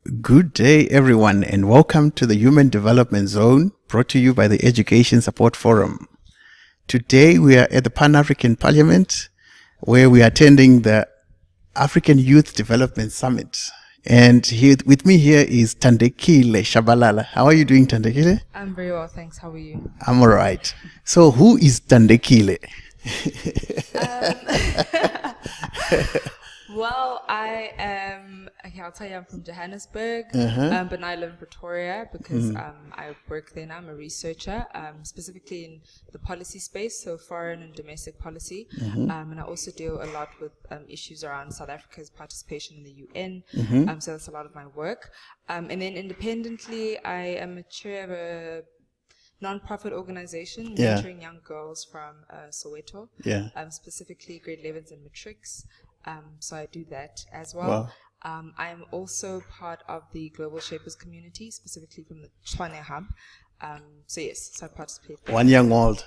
Good day, everyone, and welcome to the Human Development Zone, brought to you by the Education Support Forum. Today, we are at the Pan-African Parliament, where we are attending the African Youth Development Summit. And here, with me here is Thandekile Tshabalala. How are you doing, Thandekile? I'm very well, thanks. How are you? I'm all right. So, who is Thandekile? Well, I'll tell you, I'm from Johannesburg, but now I live in Pretoria because I work there now. I'm a researcher, specifically in the policy space, so foreign and domestic policy. And I also deal a lot with issues around South Africa's participation in the UN. So that's a lot of my work. And then independently, I am a chair of a non-profit organization mentoring young girls from Soweto, specifically grade 11s and matrics. So I do that as well. Wow. I'm also part of the Global Shapers community, specifically from the Tshwane hub. So I participate there. One young world.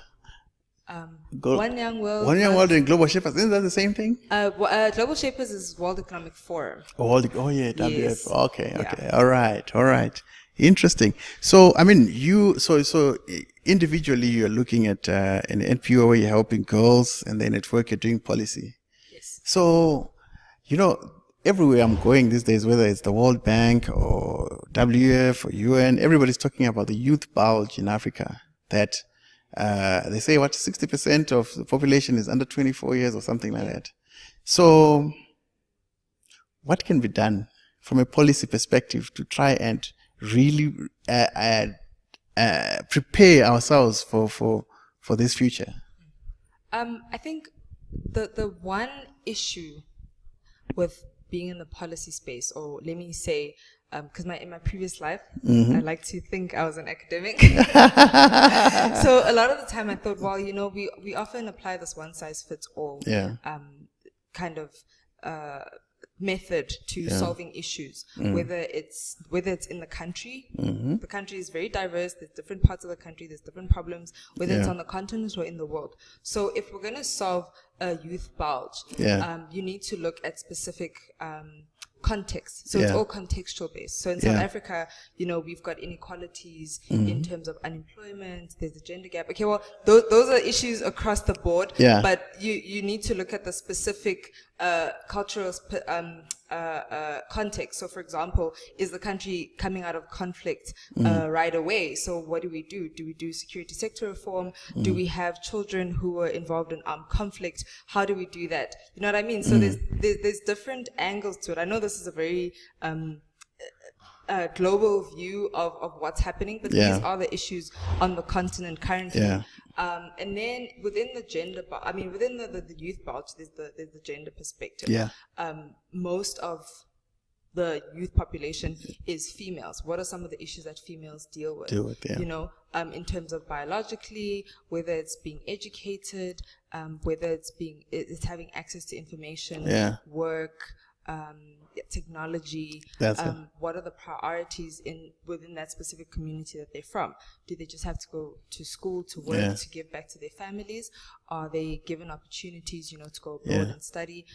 One young world. One young world and Global Shapers. Isn't that the same thing? Global Shapers is World Economic Forum. WF. Yes. Okay. All right. Interesting. So, I mean, so individually, you're looking at an NPO where you're helping girls, and then at work, you're doing policy. So, everywhere I'm going these days, whether it's the World Bank or WF or UN, everybody's talking about the youth bulge in Africa. That they say 60% of the population is under 24 years or something like that. So, what can be done from a policy perspective to try and really prepare ourselves for this future? I think the one issue with being in the policy space, or let me say, because in my previous life, I like to think I was an academic. So a lot of the time I thought, well, we often apply this one size fits all kind of method to solving issues, whether it's in the country. The country is very diverse. There's different parts of the country. There's different problems, whether it's on the continent or in the world. So if we're going to solve a youth bulge, you need to look at specific context. So it's all contextual based. So in South Africa, we've got inequalities in terms of unemployment. There's a gender gap. Okay, well, those are issues across the board. But you need to look at the specific cultural context. So, for example, is the country coming out of conflict right away? So what do we do? Do we do security sector reform? Do we have children who are involved in armed conflict? How do we do that? You know what I mean? So there's different angles to it. I know this is a very global view of what's happening, but these are the issues on the continent currently. And then within the within the youth bulge, there's the gender perspective. Most of the youth population is females. What are some of the issues that females deal with? In terms of biologically, whether it's being educated, whether it's having access to information, work, technology. What are the priorities within that specific community that they're from? Do they just have to go to school, to work, to give back to their families? Are they given opportunities, to go abroad and study?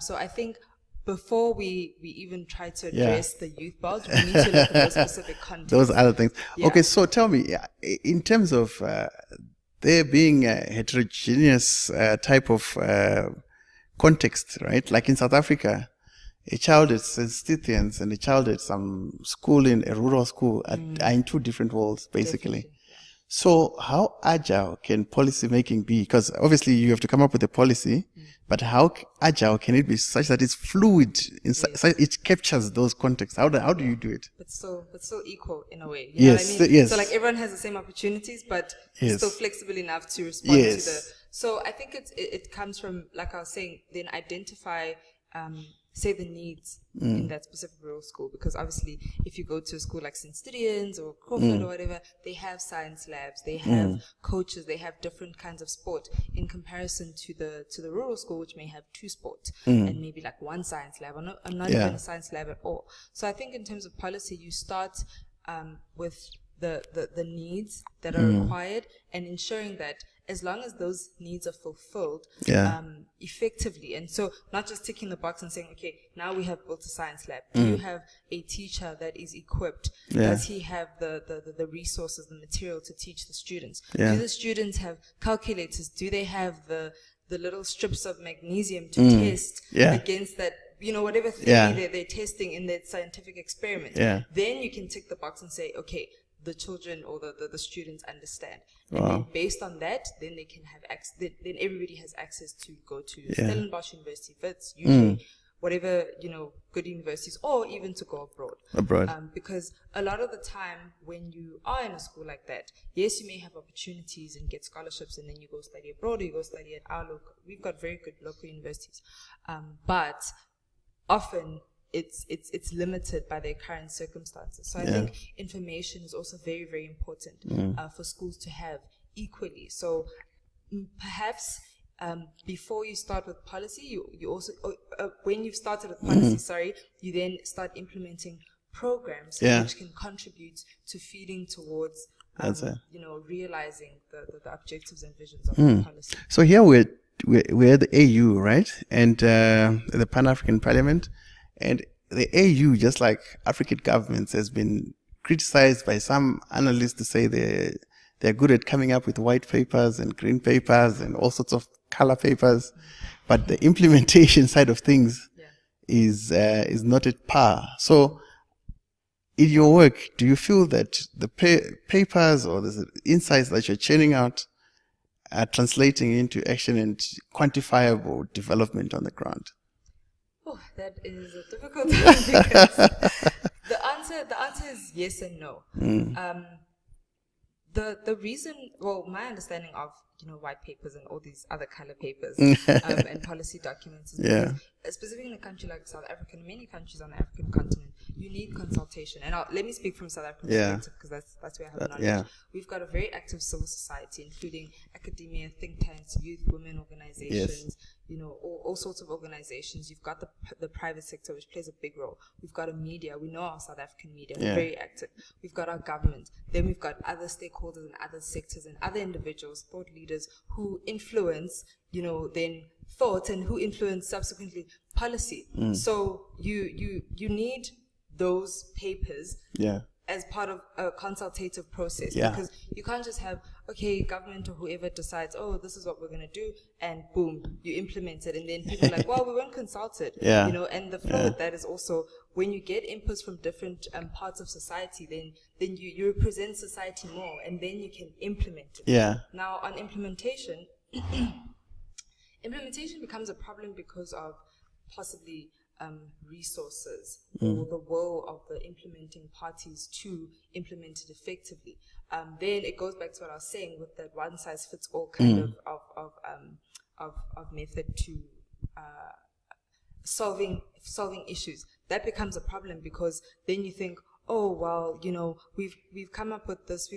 So I think before we even try to address the youth bulge, we need to look at those specific contexts. Those other things. Okay, so tell me, in terms of there being a heterogeneous type of context, right? Like in South Africa, a child at Stithians and a child at some school in a rural school are in two different worlds, basically. So how agile can policy making be? Because obviously you have to come up with a policy, but how agile can it be such that it's fluid, it captures those contexts? How do you do it? But still equal in a way. You know what I mean? So like everyone has the same opportunities, but still flexible enough to respond to the. So I think it comes from, like I was saying, then identify say the needs in that specific rural school, because obviously if you go to a school like St. Stithians or Crawford or whatever, they have science labs, they have coaches, they have different kinds of sport in comparison to the rural school, which may have 2 sports and maybe like 1 science lab or not even a science lab at all. So I think in terms of policy, you start with the needs that are required, and ensuring that as long as those needs are fulfilled effectively. And so not just ticking the box and saying, okay, now we have built a science lab. Do you have a teacher that is equipped? Does he have the resources, the material to teach the students? Do the students have calculators? Do they have the little strips of magnesium to test against that, whatever theory they're testing in their scientific experiment? Then you can tick the box and say, okay, the children or the students understand. And then based on that, then they can have access, then everybody has access to go to Stellenbosch University, Wits, UK, whatever, good universities, or even to go abroad. Because a lot of the time when you are in a school like that, yes, you may have opportunities and get scholarships, and then you go study abroad, or you go study at our local, we've got very good local universities. But often it's limited by their current circumstances. So I think information is also very, very important for schools to have equally. So perhaps before you start with policy, you also, when you've started with policy, you then start implementing programs which can contribute to feeding towards, realizing the objectives and visions of the policy. So here we're the AU, right? And the Pan-African Parliament. And the AU, just like African governments, has been criticized by some analysts to say they're good at coming up with white papers and green papers and all sorts of color papers, but the implementation side of things is not at par. So, in your work, do you feel that the papers or the insights that you're churning out are translating into action and quantifiable development on the ground? Oh, that is a difficult one, because the answer is yes and no. The reason, my understanding of white papers and all these other color papers and policy documents is because, specifically in a country like South Africa, and many countries on the African continent, you need consultation. And let me speak from South African perspective, because that's where I have knowledge. We've got a very active civil society, including academia, think tanks, youth, women organizations, all sorts of organizations. You've got the private sector, which plays a big role. We've got a media. We know our South African media. We're very active. We've got our government. Then we've got other stakeholders and other sectors and other individuals, thought leaders, who influence, then thought, and who influence subsequently policy. So you need those papers as part of a consultative process, because you can't just have, okay, government or whoever decides, oh, this is what we're going to do, and boom, you implement it, and then people are like, well, we weren't consulted. And the flow with that is also, when you get inputs from different parts of society, then you represent society more, and then you can implement it. Now, on implementation, implementation becomes a problem because of possibly resources or the will of the implementing parties to implement it effectively. Then it goes back to what I was saying with that one-size-fits-all kind of method to solving issues. That becomes a problem, because then you think, oh, well, we've come up with this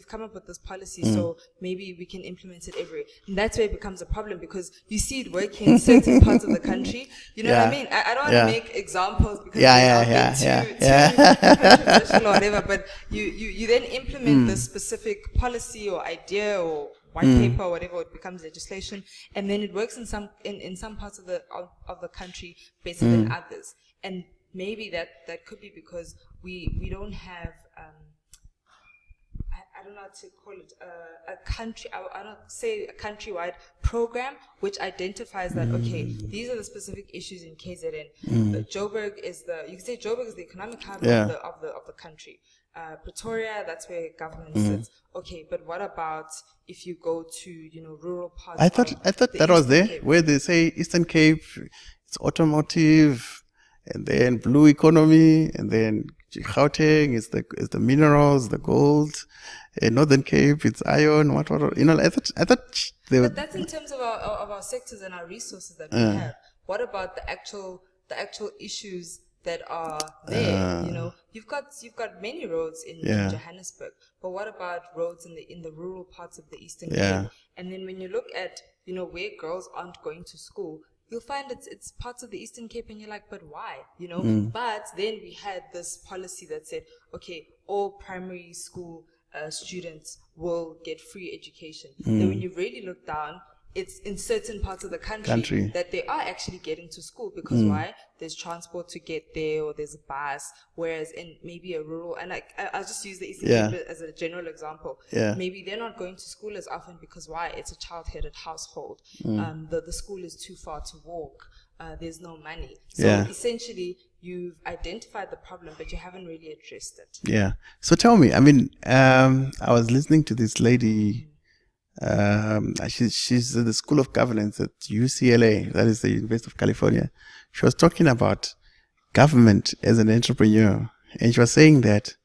policy, so maybe we can implement it everywhere. And that's where it becomes a problem, because you see it working in certain parts of the country. You know what I mean? I don't want to make examples because too controversial or whatever, but you then implement this specific policy or idea or white paper or whatever, it becomes legislation, and then it works in some parts of the country better than others. And maybe that could be because we don't have I don't know how to call it a country. I don't say a countrywide program which identifies that okay, these are the specific issues in KZN. Joburg is the economic hub of the country. Pretoria, that's where government sits. Okay, but what about if you go to rural parts? I thought that was there Cape, where they say Eastern Cape, it's automotive, and then blue economy, and then Gauteng is the minerals, the gold. Northern Cape, it's iron. What? I thought they were. But that's in terms of our sectors and our resources that we have. What about the actual issues that are there? You've got many roads in Johannesburg, but what about roads in the rural parts of the Eastern Cape? And then when you look at where girls aren't going to school, you'll find it's parts of the Eastern Cape, and you're like, but why? But then we had this policy that said, okay, all primary school students will get free education. Then when you really look down, it's in certain parts of the country that they are actually getting to school because why? There's transport to get there, or there's a bus. Whereas in maybe a rural, and I'll just use the Eastern Cape as a general example. Maybe they're not going to school as often because why? It's a child-headed household. The school is too far to walk. There's no money. So essentially, you've identified the problem, but you haven't really addressed it. Yeah. So tell me, I mean, I was listening to this lady. She's at the School of Governance at UCLA, that is the University of California. She was talking about government as an entrepreneur, and she was saying that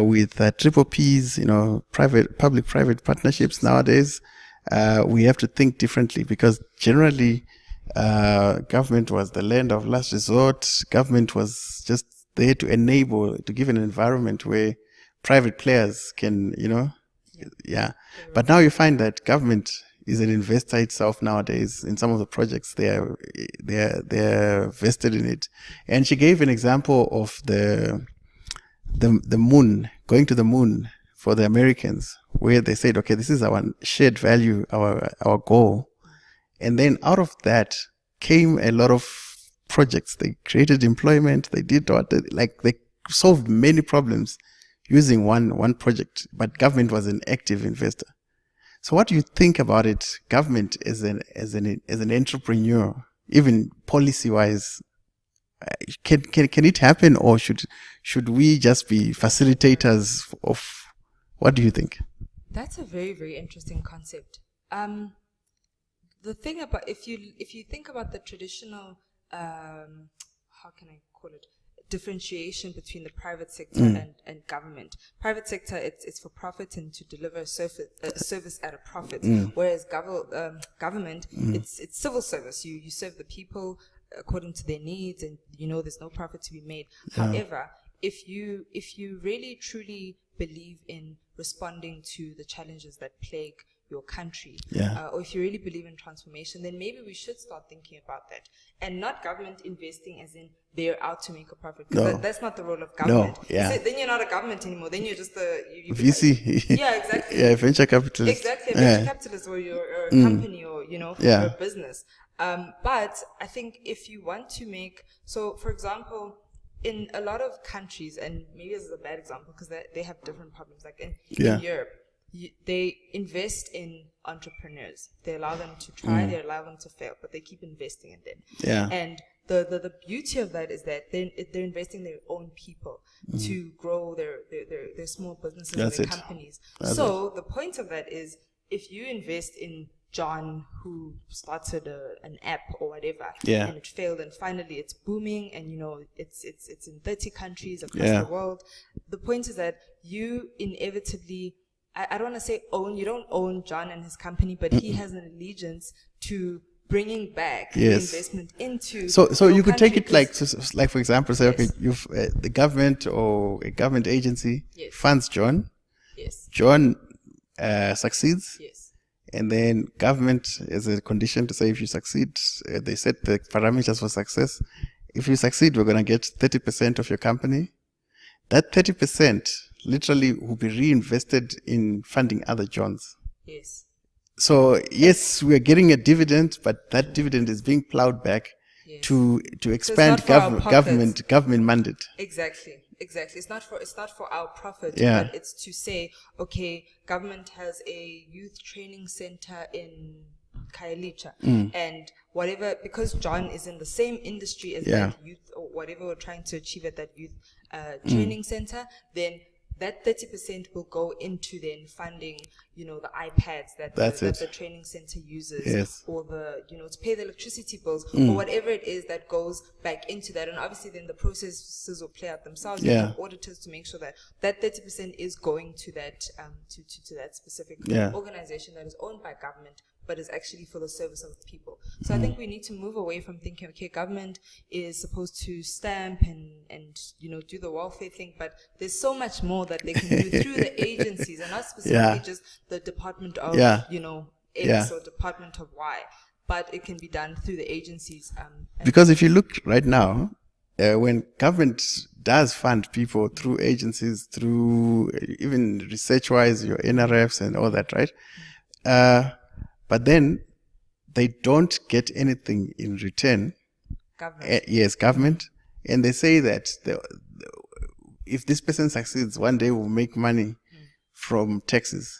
with triple P's, public-private partnerships nowadays, we have to think differently because generally government was the land of last resort. Government was just there to give an environment where private players can, But now you find that government is an investor itself nowadays in some of the projects they're vested in it. And she gave an example of the moon, going to the moon for the Americans, where they said, okay, this is our shared value, our goal. And then out of that came a lot of projects. They created employment. They did they solved many problems using one project, but government was an active investor. So what do you think about it, government as an entrepreneur, even policy-wise? Can it happen, or should we just be facilitators of? What do you think? That's a very, very interesting concept. The thing about if you think about the traditional how can I call it, differentiation between the private sector and government. Private sector, it's for profit and to deliver a service at a profit, whereas government, it's civil service. You serve the people according to their needs, and there's no profit to be made. However, if you really truly believe in responding to the challenges that plague your country, or if you really believe in transformation, then maybe we should start thinking about that, and not government investing as in they're out to make a profit. Because that's not the role of government. Then you're not a government anymore. Then you're just VC. Yeah, exactly. Venture capitalist. Exactly, a venture capitalist, or you're a company, or you're a business. But I think if you want to make, so for example, in a lot of countries, and maybe this is a bad example because they have different problems. Like in Europe, they invest in entrepreneurs. They allow them to try, they allow them to fail, but they keep investing in them. And the beauty of that is that they're investing their own people to grow their small businesses and their companies. So the point of that is, if you invest in John, who started an app or whatever, and it failed, and finally it's booming, and it's in 30 countries across the world. The point is that you inevitably, I don't want to say own, you don't own John and his company, but he has an allegiance to bringing back the investment into. So you could take it like for example, say, okay, you've the government or a government agency funds John. John succeeds. And then government is a condition to say, if you succeed, they set the parameters for success. If you succeed, we're going to get 30% of your company. That 30% literally will be reinvested in funding other Johns. So yes, we're getting a dividend, but that dividend is being plowed back to expand government mandate. Exactly. It's not for our profit, but it's to say, okay, government has a youth training center in Khayelitsha, and whatever, because John is in the same industry as that youth, or whatever we're trying to achieve at that youth training center, then that 30% will go into then funding, the iPads that the training center uses, or to pay the electricity bills, or whatever it is that goes back into that. And obviously then the processes will play out themselves. You have auditors to make sure that 30% is going to that to that specific organization that is owned by government, but is actually for the service of the people. So I think we need to move away from thinking, okay, government is supposed to stamp and do the welfare thing, but there's so much more that they can do through the agencies, and not specifically just the Department of X or Department of Y, but it can be done through the agencies. Because if you look right now, when government does fund people through agencies, through even research-wise, your NRFs and all that, right? But then they don't get anything in return. Government. Yes, government. And they say that if this person succeeds, one day we'll make money from taxes,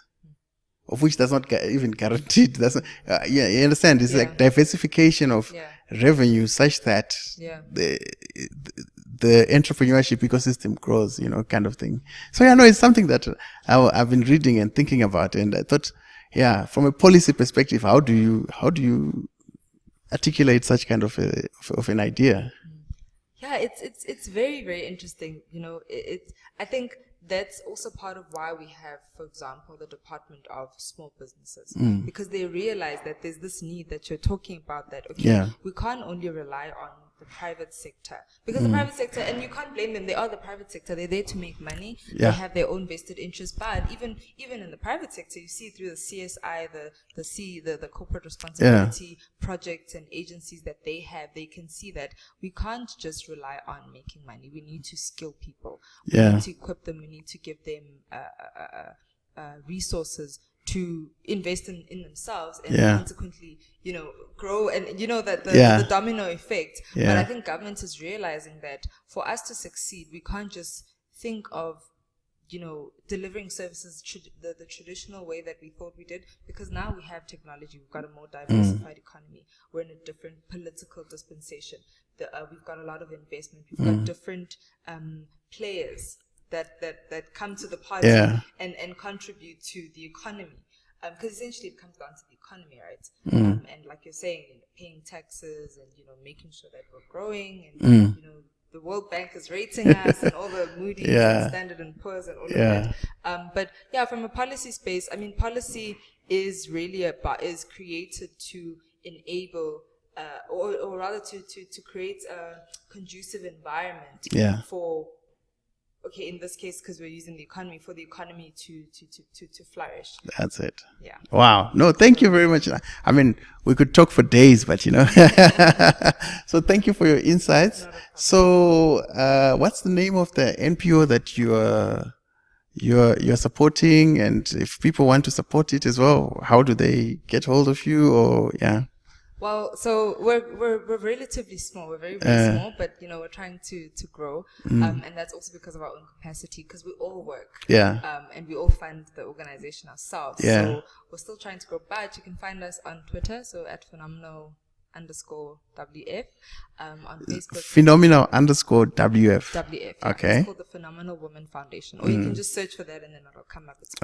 of which that's not even guaranteed. That's not, you understand? It's like diversification of revenue such that the entrepreneurship ecosystem grows, kind of thing. So it's something that I've been reading and thinking about, and I thought, from a policy perspective, how do you articulate such kind of an idea? Yeah, it's very, very interesting. I think that's also part of why we have, for example, the Department of Small Businesses, because they realize that there's this need that you're talking about, that we can't only rely on the private sector, because the private sector, and you can't blame them, they are the private sector, they're there to make money, they have their own vested interests, but even in the private sector, you see through the CSI, the corporate responsibility projects and agencies that they have, they can see that we can't just rely on making money. We need to skill people, we need to equip them, we need to give them resources to invest in themselves, and consequently, grow, and that the domino effect. But I think government is realizing that for us to succeed, we can't just think of delivering services the traditional way that we thought we did, because now we have technology, we've got a more diversified economy, we're in a different political dispensation, we've got a lot of investment, we've got different players that come to the party and contribute to the economy, because essentially it comes down to the economy, right? And like you're saying, paying taxes and making sure that we're growing, and the World Bank is rating us, and all the Moody's and Standard and Poor's and all of that. But from a policy space, I mean, policy is really is created to enable, or rather to create a conducive environment for. Okay, in this case, because we're using the economy, for the economy to flourish. That's it. Yeah. Wow. No, thank you very much. I mean, we could talk for days, but So thank you for your insights. So, what's the name of the NPO that you're supporting, and if people want to support it as well, how do they get hold of you? Or Well, so we're relatively small. We're very, very small, but we're trying to grow, and that's also because of our own capacity, because we all work, and we all fund the organization ourselves. So we're still trying to grow, but you can find us on Twitter, so at phenomenal_WF, on Facebook. Phenomenal_WF. WF. Okay. It's called the Phenomenal Women Foundation, or you can just search for that and then it'll come up. It's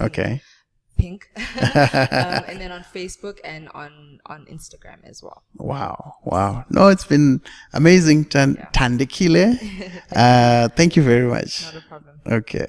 pink. And then on Facebook and on Instagram as well. Wow. No, it's been amazing, Thandekile. Thank you very much. Not a problem. Okay.